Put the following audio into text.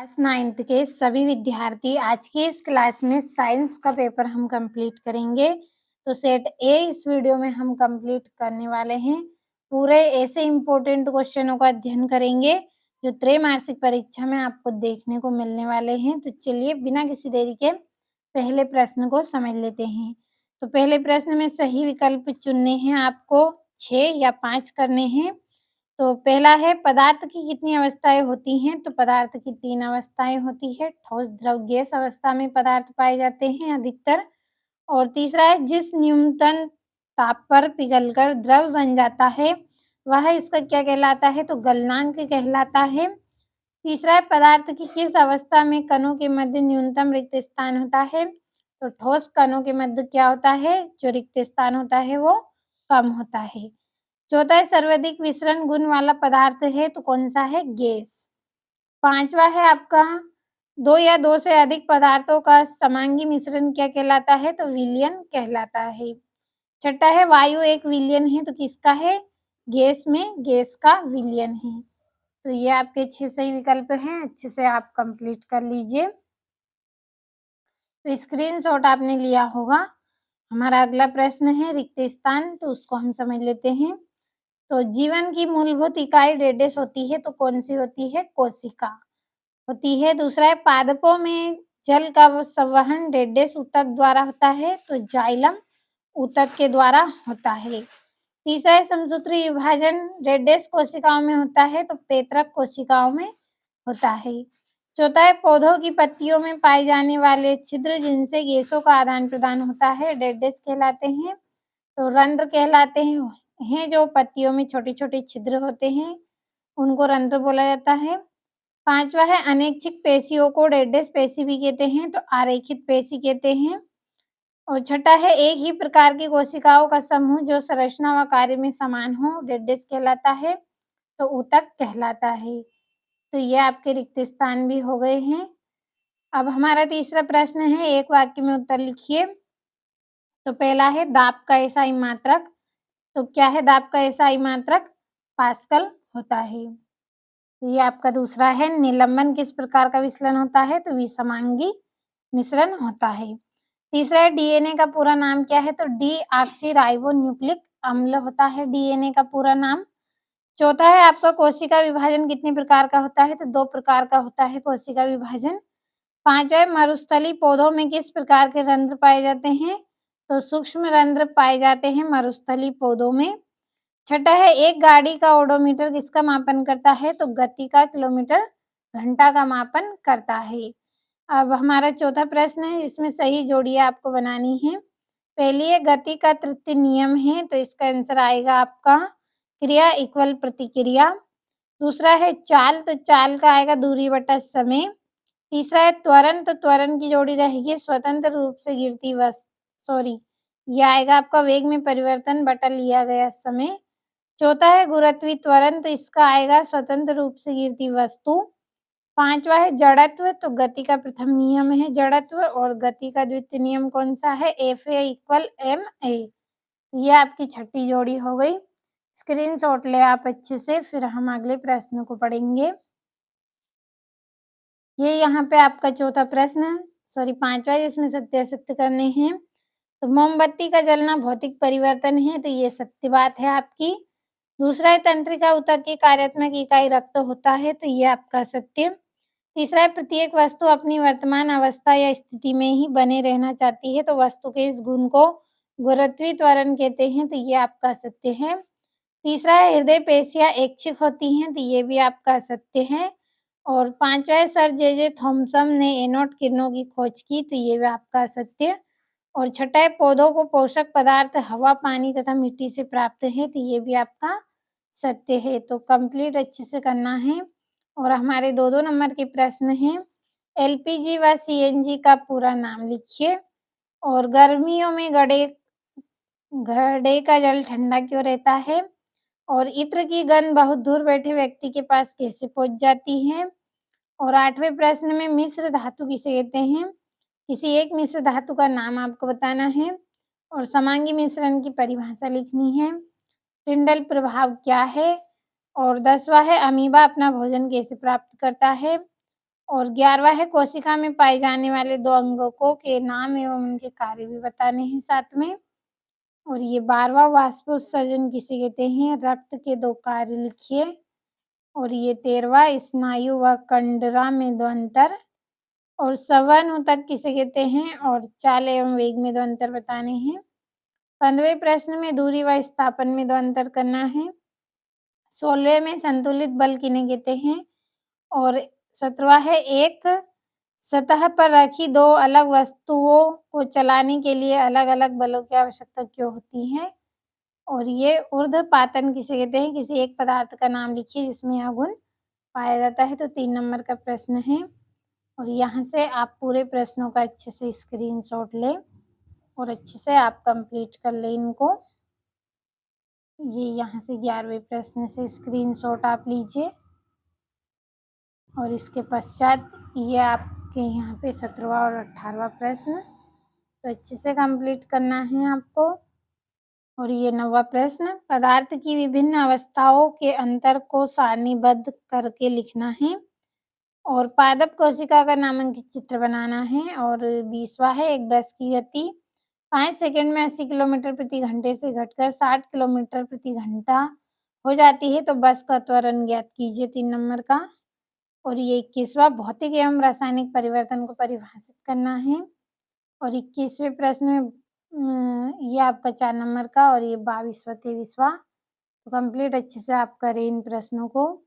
Class 9th के सभी विद्यार्थी आज की इस क्लास में साइंस का पेपर हम कंप्लीट करेंगे। तो सेट ए इस वीडियो में हम कंप्लीट करने वाले हैं। पूरे ऐसे इम्पोर्टेंट क्वेश्चनों का अध्ययन करेंगे जो त्रैमासिक परीक्षा में आपको देखने को मिलने वाले हैं। तो चलिए बिना किसी देरी के पहले प्रश्न को समझ लेते हैं। तो पहले प्रश्न में सही विकल्प चुनने हैं, आपको 6 या 5 करने हैं। तो पहला है पदार्थ की कितनी अवस्थाएं होती हैं? तो पदार्थ की 3 अवस्थाएं होती है। ठोस, द्रव, गैस अवस्था में पदार्थ पाए जाते हैं अधिकतर। और तीसरा है जिस न्यूनतम ताप पर पिघलकर द्रव बन जाता है वह इसका क्या कहलाता है? तो गलनांक कहलाता है। तीसरा है पदार्थ की किस अवस्था में कणों के मध्य न्यूनतम रिक्त स्थान होता है? तो ठोस कणों के मध्य क्या होता है? जो रिक्त स्थान होता है वो कम होता है। चौथा है सर्वाधिक विसरण गुण वाला पदार्थ है तो कौन सा है? गैस। पांचवा है आपका 2 या 2 से अधिक पदार्थों का समांगी मिश्रण क्या कहलाता है? तो विलयन कहलाता है। छठा है वायु एक विलयन है तो किसका है? गैस में गैस का विलयन है। तो ये आपके 6 सही विकल्प हैं, अच्छे से आप कंप्लीट कर लीजिए। तो स्क्रीनशॉट आपने लिया होगा। हमारा अगला प्रश्न है रिक्त स्थान, तो उसको हम समझ लेते हैं। तो जीवन की मूलभूत इकाई डेडेस होती है तो कौन सी होती है? कोशिका होती है। दूसरा है पादपों में जल का संवहन डेडेस ऊतक द्वारा होता है तो जाइलम ऊतक के द्वारा होता है। तीसरा है समसूत्री विभाजन डेडेस कोशिकाओं में होता है तो पेत्रक कोशिकाओं में होता है। चौथा है पौधों की पत्तियों में पाए जाने वाले छिद्र जिनसे गैसों का आदान प्रदान होता है डेडेस कहलाते हैं। तो रंध्र कहलाते हैं जो पत्तियों में छोटे छोटे छिद्र होते हैं उनको रंध्र बोला जाता है। पांचवा है अनैच्छिक पेशियों को डेडेस पेशी भी कहते हैं तो आरेखित पेशी कहते हैं। और छठा है एक ही प्रकार की कोशिकाओं का समूह जो संरचना व कार्य में समान हो डेडेस कहलाता है तो ऊतक कहलाता है। तो ये आपके रिक्त स्थान भी हो गए हैं। अब हमारा तीसरा प्रश्न है, एक वाक्य में उत्तर लिखिए। तो पहला है दाब का एसआई मात्रक, तो क्या है दाब का एसआई मात्रक? पास्कल होता है। तो ये आपका दूसरा है निलंबन किस प्रकार का विचलन होता है? तो विषमांगी मिश्रण होता है। तीसरा है डीएनए का पूरा नाम क्या है? तो डी ऑक्सी राइबो न्यूक्लिक अम्ल होता है डीएनए का पूरा नाम। चौथा है आपका कोशिका विभाजन कितने प्रकार का होता है? तो 2 प्रकार का होता है कोशिका विभाजन। पांचवा है मरुस्थली पौधों में किस प्रकार के रंध्र पाए जाते हैं? तो सूक्ष्म रंध्र पाए जाते हैं मरुस्थली पौधों में। छठा है एक गाड़ी का ओडोमीटर किसका मापन करता है? तो गति का किलोमीटर घंटा का मापन करता है। अब हमारा चौथा प्रश्न है जिसमें सही जोड़ियां आपको बनानी है। पहली है गति का तृतीय नियम है तो इसका आंसर आएगा आपका क्रिया इक्वल प्रतिक्रिया। दूसरा है चाल, तो चाल का आएगा दूरी बटा समय। तीसरा है त्वरण, तो त्वरण की जोड़ी रहेगी स्वतंत्र रूप से गिरती यह आएगा आपका वेग में परिवर्तन बटा लिया गया समय। चौथा है गुरुत्वीय त्वरण, तो इसका आएगा स्वतंत्र रूप से गिरती वस्तु। पांचवा है जड़त्व, तो गति का प्रथम नियम है जड़त्व और गति का द्वितीय नियम कौन सा है? Fa equal ma। ये आपकी छठी जोड़ी हो गई। स्क्रीनशॉट ले आप अच्छे से, फिर हम अगले प्रश्न को पढ़ेंगे। ये यहाँ पे आपका चौथा प्रश्न पांचवा जिसमें सत्य असत्य करने हैं। तो मोमबत्ती का जलना भौतिक परिवर्तन है तो ये सत्य बात है आपकी। दूसरा है तंत्रिका ऊतक की कार्यात्मक इकाई रक्त होता है तो ये आपका सत्य। तीसरा है प्रत्येक वस्तु अपनी वर्तमान अवस्था या स्थिति में ही बने रहना चाहती है तो वस्तु के इस गुण को गुरुत्वीय त्वरण कहते हैं तो ये आपका सत्य है। तीसरा है हृदय पेशियां ऐच्छिक होती हैं तो ये भी आपका सत्य है। और पांचवा है सर जे थॉमसन ने एनोड किरणों की खोज की तो ये भी आपका सत्य। और छठा है पौधों को पोषक पदार्थ हवा, पानी तथा मिट्टी से प्राप्त है तो ये भी आपका सत्य है। तो कंप्लीट अच्छे से करना है। और हमारे 2-2 नंबर के प्रश्न हैं। एलपीजी व सीएनजी का पूरा नाम लिखिए। और गर्मियों में घड़े का जल ठंडा क्यों रहता है? और इत्र की गंध बहुत दूर बैठे व्यक्ति के पास कैसे पहुंच जाती है? और 8वें प्रश्न में मिश्र धातु किसे कहते हैं? किसी एक मिश्र धातु का नाम आपको बताना है। और समांगी मिश्रण की परिभाषा लिखनी है। टिंडल प्रभाव क्या है? और 10वां है अमीबा अपना भोजन कैसे प्राप्त करता है? और 11वां है कोशिका में पाए जाने वाले 2 अंगकों के नाम एवं उनके कार्य भी बताने हैं साथ में। और ये 12वां वाष्पोत्सर्जन किसे कहते हैं? रक्त के 2 कार्य लिखिए। और ये 13वां स्नायु व कंडरा में 2 अंतर। और संवहन किसे कहते हैं? और चाल एवं वेग में 2 अंतर बताने हैं। 15वें प्रश्न में दूरी व स्थापन में 2 अंतर करना है। 16वें में संतुलित बल किन्हें कहते हैं? और 17वां है एक सतह पर रखी 2 अलग वस्तुओं को चलाने के लिए अलग-अलग बलों की आवश्यकता क्यों होती है? और ये ऊर्ध्वपातन किसे कहते हैं? किसी एक पदार्थ का नाम लिखिए जिसमें यह गुण पाया जाता है। तो 3 नंबर का प्रश्न है। और यहाँ से आप पूरे प्रश्नों का अच्छे से स्क्रीनशॉट लें और अच्छे से आप कंप्लीट कर लें इनको। ये यहाँ से 11वें प्रश्न से स्क्रीनशॉट आप लीजिए। और इसके पश्चात ये आपके यहाँ पे 17वां और 18वां प्रश्न तो अच्छे से कंप्लीट करना है आपको। और ये 9वां प्रश्न पदार्थ की विभिन्न अवस्थाओं के अंतर को सारणीबद्ध करके लिखना है। और पादप कोशिका का नामांकित चित्र बनाना है। और 20वां है एक बस की गति 5 सेकंड में 80 किलोमीटर प्रति घंटे से घटकर 60 किलोमीटर प्रति घंटा हो जाती है, तो बस का त्वरण ज्ञात कीजिए 3 नंबर का। और ये 21वां भौतिक एवं रासायनिक परिवर्तन को परिभाषित करना है। और 21वें प्रश्न में ये आपका 4 नंबर का। और ये 22वां 23वां तो कंप्लीट अच्छे से आप करें इन प्रश्नों को।